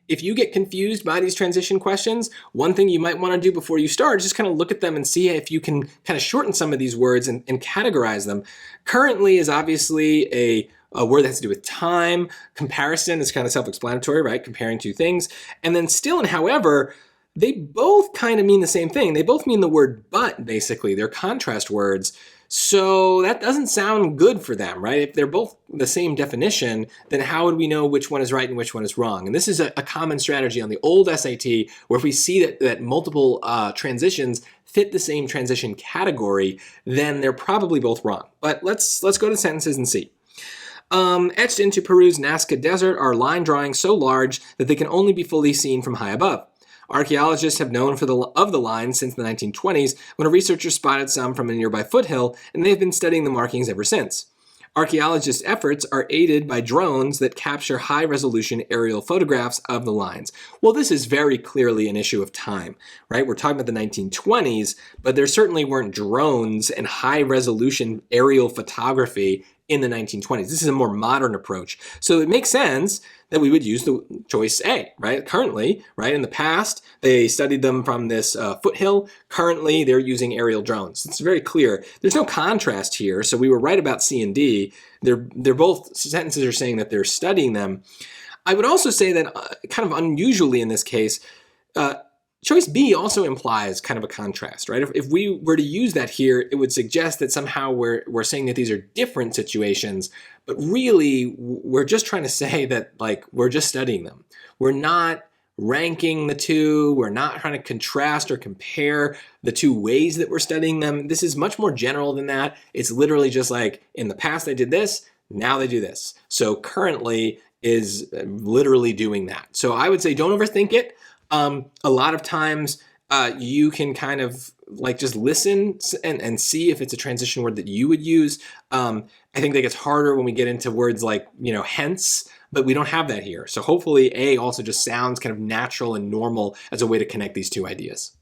if you get confused by these transition questions, one thing you might want to do before you start is just kind of look at them and see if you can kind of shorten some of these words and categorize them. Currently is obviously a word that has to do with time. Comparison is kind of self-explanatory, right? Comparing two things. And then still and however, they both kind of mean the same thing. They both mean the word but, basically. They're contrast words. So that doesn't sound good for them, right? If they're both the same definition, then how would we know which one is right and which one is wrong? And this is a common strategy on the old SAT, where if we see that multiple transitions fit the same transition category, then they're probably both wrong. But let's go to sentences and see. Etched into Peru's Nazca Desert are line drawings so large that they can only be fully seen from high above. Archaeologists have known of the lines since the 1920s, when a researcher spotted some from a nearby foothill, and they've been studying the markings ever since. Archaeologists' efforts are aided by drones that capture high-resolution aerial photographs of the lines. Well, this is very clearly an issue of time, right? We're talking about the 1920s, but there certainly weren't drones and high-resolution aerial photography in the 1920s. This is a more modern approach. So it makes sense that we would use the choice A, right? Currently, right, in the past, they studied them from this foothill. Currently, they're using aerial drones. It's very clear. There's no contrast here, so we were right about C and D. They're both sentences are saying that they're studying them. I would also say that kind of unusually in this case, choice B also implies kind of a contrast, right? If we were to use that here, it would suggest that somehow we're saying that these are different situations, but really we're just trying to say that like we're just studying them. We're not ranking the two. We're not trying to contrast or compare the two ways that we're studying them. This is much more general than that. It's literally just like in the past they did this, now they do this. So currently is literally doing that. So I would say don't overthink it. A lot of times you can kind of like just listen and see if it's a transition word that you would use. I think that gets harder when we get into words like, hence, but we don't have that here. So hopefully A also just sounds kind of natural and normal as a way to connect these two ideas.